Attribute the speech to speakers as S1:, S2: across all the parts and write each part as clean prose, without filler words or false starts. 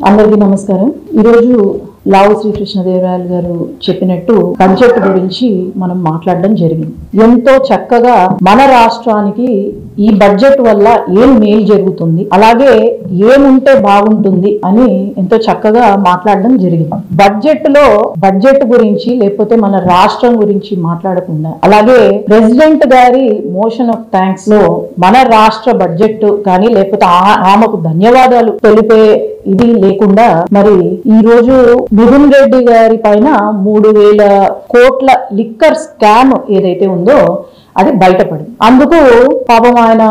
S1: అందరికీ నమస్కారం। ఈ రోజు లావు శ్రీకృష్ణదేవరాయలు గారు చెప్పినట్టు బడ్జెట్ గురించి మనం మాట్లాడడం జరిగింది। ఎంతో చక్కగా మన రాష్ట్రానికి ఈ బడ్జెట్ వల్ల ఏం మేలు జరుగుతుంది, అలాగే ఏముంటే బాగుంటుంది అని ఎంతో చక్కగా మాట్లాడడం జరిగింది। బడ్జెట్ గురించి లేకపోతే మన రాష్ట్రం గురించి మాట్లాడకుండా అలాగే ప్రెసిడెంట్ గారి మోషన్ ఆఫ్ థ్యాంక్స్ లో మన రాష్ట్ర బడ్జెట్ కానీ లేకపోతే ఆమెకు ధన్యవాదాలు తెలిపే ఇది లేకుండా మరి ఈ రోజు మిథున్ రెడ్డి గారి పైన 3,000 కోట్ల లిక్కర్ స్కామ్ ఏదైతే ఉందో అది బయటపడింది। అందుకు పాపం ఆయన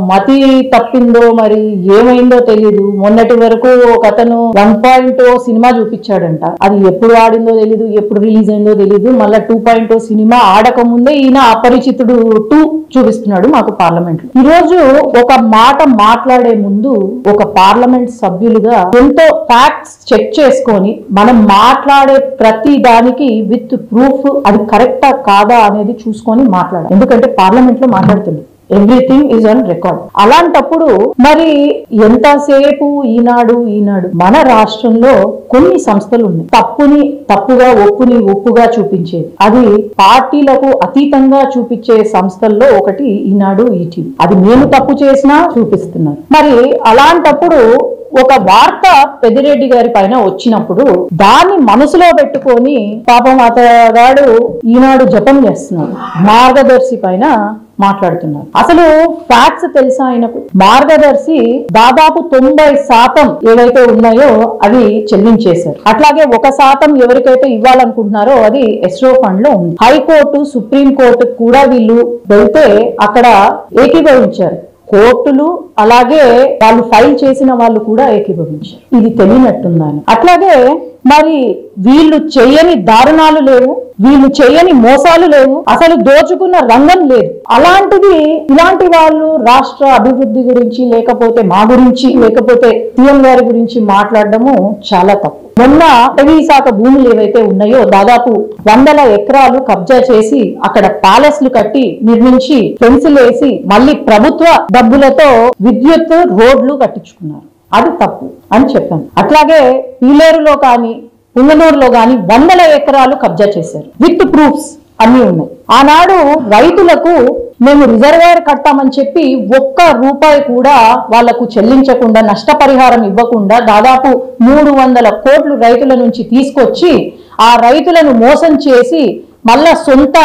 S1: మతి తప్పిందో మరి ఏమైందో తెలియదు। మొన్నటి వరకు ఒక అతను 1.0 సినిమా చూపించాడంట, అది ఎప్పుడు ఆడిందో తెలీదు, ఎప్పుడు రిలీజ్ అయిందో తెలీదు। మళ్ళా 2.0 సినిమా ఆడక ముందే ఈయన అపరిచితుడు 2 చూపిస్తున్నాడు మాకు పార్లమెంట్ లో। ఈ రోజు ఒక మాట మాట్లాడే ముందు ఒక పార్లమెంట్ సభ్యులుగా ఎంతో ఫ్యాక్ట్స్ చెక్ చేసుకొని మనం మాట్లాడే ప్రతి దానికి విత్ ప్రూఫ్ అది కరెక్టా కాదా అనేది చూసుకొని మాట్లాడాలి। ఎందుకంటే పార్లమెంట్ లో మాట్లాడుతుంది, ఎవ్రీథింగ్ ఈజ్ ఆన్ రికార్డ్। అలాంటప్పుడు మరి ఎంతసేపు ఈనాడు మన రాష్ట్రంలో కొన్ని సంస్థలు ఉన్నాయి తప్పుని తప్పుగా ఒప్పుగా చూపించేది, అది పార్టీలకు అతీతంగా చూపించే సంస్థల్లో ఒకటి ఈనాడు ఈటీవీ। అది మేము తప్పు చేసినా చూపిస్తున్నారు। మరి అలాంటప్పుడు ఒక వార్త పెద్దిరెడ్డి గారి పైన వచ్చినప్పుడు దాన్ని మనసులో పెట్టుకొని పాపం అతగాడు ఈనాడు జపం చేస్తున్నాడు, మార్గదర్శి పైన మాట్లాడుతున్నారు। అసలు ఫ్యాక్ట్స్ తెలుసా ఆయనకు? మార్గదర్శి దాదాపు 90% ఏవైతే ఉన్నాయో అవి చెల్లించేశారు, అట్లాగే 1% ఎవరికైతే ఇవ్వాలనుకుంటున్నారో అది ఎస్రో ఫండ్ లో ఉంది। హైకోర్టు సుప్రీం కోర్టు కూడా వీళ్ళు వెళ్తే అక్కడ ఏకీభవించారు, కోర్టులు అలాగే వాళ్ళు ఫైల్ చేసిన వాళ్ళు కూడా ఏకీభవించారు। ఇది తెలియనట్టుందని అట్లాగే మరి వీళ్ళు చేయని దారుణాలు లేవు, వీళ్ళు చేయని మోసాలు లేవు, అసలు దోచుకున్న రంగం లేదు। అలాంటిది ఇలాంటి వాళ్ళు రాష్ట్ర అభివృద్ధి గురించి లేకపోతే మా గురించి లేకపోతే సీఎం గారి గురించి మాట్లాడడము చాలా తప్పు। మొన్న అటవీ శాఖ భూములు ఏవైతే ఉన్నాయో దాదాపు 100 ఎకరాలు కబ్జా చేసి అక్కడ ప్యాలెస్లు కట్టి నిర్మించి ఫెన్సులు వేసి మళ్ళీ ప్రభుత్వ డబ్బులతో విద్యుత్ రోడ్లు కట్టించుకున్నారు, అది తప్పు అని చెప్పాను। అట్లాగే పీలేరులో కానీ పుంగనూరులో కానీ 100 ఎకరాలు కబ్జా చేశారు, విత్ ప్రూఫ్స్ అన్ని ఉన్నాయి। ఆనాడు రైతులకు మేము రిజర్వాయర్ కట్టామని చెప్పి ₹1 కూడా వాళ్లకు చెల్లించకుండా నష్టపరిహారం ఇవ్వకుండా దాదాపు 300 కోట్లు రైతుల నుంచి తీసుకొచ్చి ఆ రైతులను మోసం చేసి మళ్ళా సొంత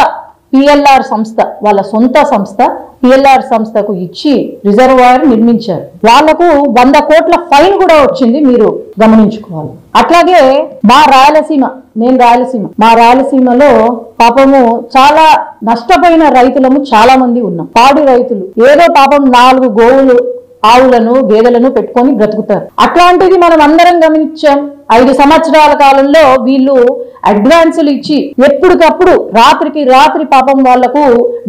S1: పిఎల్ఆర్ సంస్థ వాళ్ళ సొంత సంస్థ పిఎల్ఆర్ సంస్థకు ఇచ్చి రిజర్వాయర్ నిర్మించారు। వాళ్లకు 100 కోట్ల ఫైన్ కూడా వచ్చింది, మీరు గమనించుకోవాలి। అట్లాగే మా రాయలసీమలో పాపము చాలా నష్టపోయిన రైతులము చాలా మంది ఉన్నాం, పాడి రైతులు ఏదో పాపం 4 గోవులు ఆవులను గేదెలను పెట్టుకొని బ్రతుకుతారు। అట్లాంటిది మనం అందరం గమనించాం। 5 సంవత్సరాల కాలంలో వీళ్ళు అడ్వాన్సులు ఇచ్చి ఎప్పటికప్పుడు రాత్రికి రాత్రి పాపం వాళ్లకు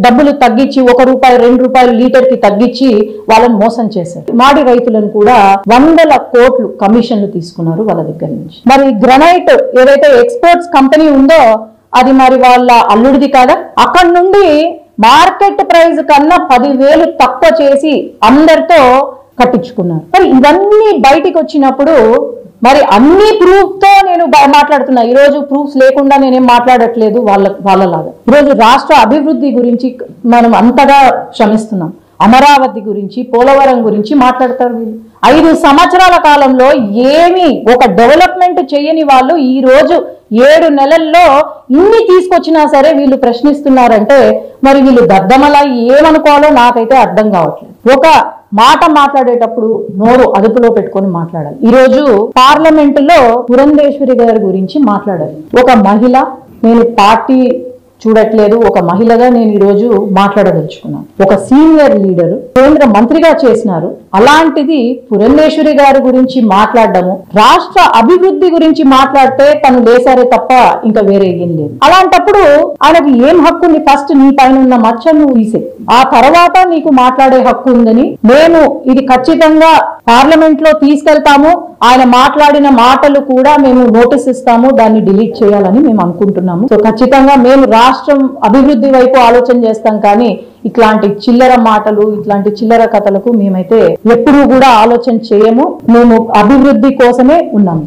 S1: డబ్బులు తగ్గించి ₹1, ₹2 లీటర్ కి తగ్గించి వాళ్ళని మోసం చేశారు। మాడి రైతులను కూడా 100 కోట్లు కమిషన్లు తీసుకున్నారు వాళ్ళ దగ్గర నుంచి। మరి గ్రనైట్ ఏదైతే ఎక్స్పోర్ట్స్ కంపెనీ ఉందో అది మరి వాళ్ళ అల్లుడిది కాదా? అక్కడి నుండి మార్కెట్ ప్రైస్ కన్నా 10,000 తక్కువ చేసి అందరితో కట్టించుకున్నారు। మరి ఇవన్నీ బయటికి వచ్చినప్పుడు మరి అన్ని ప్రూఫ్ తో నేను మాట్లాడుతున్నా, ఈ రోజు ప్రూఫ్స్ లేకుండా నేనేం మాట్లాడట్లేదు వాళ్ళలాగా। ఈరోజు రాష్ట్ర అభివృద్ధి గురించి మనం అంతగా శ్రమిస్తున్నాం, అమరావతి గురించి పోలవరం గురించి మాట్లాడతారు వీళ్ళు। 5 సంవత్సరాల కాలంలో ఏమి ఒక డెవలప్మెంట్ చేయని వాళ్ళు ఈ రోజు 7 నెలల్లో ఇన్ని తీసుకొచ్చినా సరే వీళ్ళు ప్రశ్నిస్తున్నారంటే మరి వీళ్ళు దద్దమలా ఏమనుకోవాలో నాకైతే అర్థం కావట్లేదు। ఒక మాట మాట్లాడేటప్పుడు నోరు అదుపులో పెట్టుకొని మాట్లాడాలి। ఈ రోజు పార్లమెంట్ లో పురంధేశ్వరి గారి గురించి మాట్లాడాలి, ఒక మహిళ, నేను పార్టీ చూడట్లేదు, ఒక మహిళగా నేను ఈ రోజు మాట్లాడదలుచుకున్నాను। ఒక సీనియర్ లీడర్ కేంద్ర మంత్రిగా చేసినారు, అలాంటిది పురంధేశ్వరి గారి గురించి మాట్లాడడము, రాష్ట్ర అభివృద్ధి గురించి మాట్లాడితే తను లేసారే తప్ప ఇంకా వేరే ఏం లేదు। అలాంటప్పుడు ఆయనకి ఏం హక్కు ఉంది? ఫస్ట్ నీ పైన ఉన్న మచ్చను తీసే, ఆ తర్వాత నీకు మాట్లాడే హక్కు ఉందని మేము ఇది ఖచ్చితంగా పార్లమెంట్ లో తీసుకెళ్తాము, ఆయన మాట్లాడిన మాటలు కూడా మేము నోటీస్ ఇస్తాము, దాన్ని డిలీట్ చేయాలని మేము అనుకుంటున్నాము. సో ఖచ్చితంగా మేము రాష్ట్రం అభివృద్ధి వైపు ఆలోచన చేస్తాం, కానీ ఇట్లాంటి చిల్లర మాటలు, ఇట్లాంటి చిల్లర కథలకు మేమైతే ఎప్పుడూ కూడా ఆలోచన చేయము. మేము అభివృద్ధి కోసమే ఉన్నాము.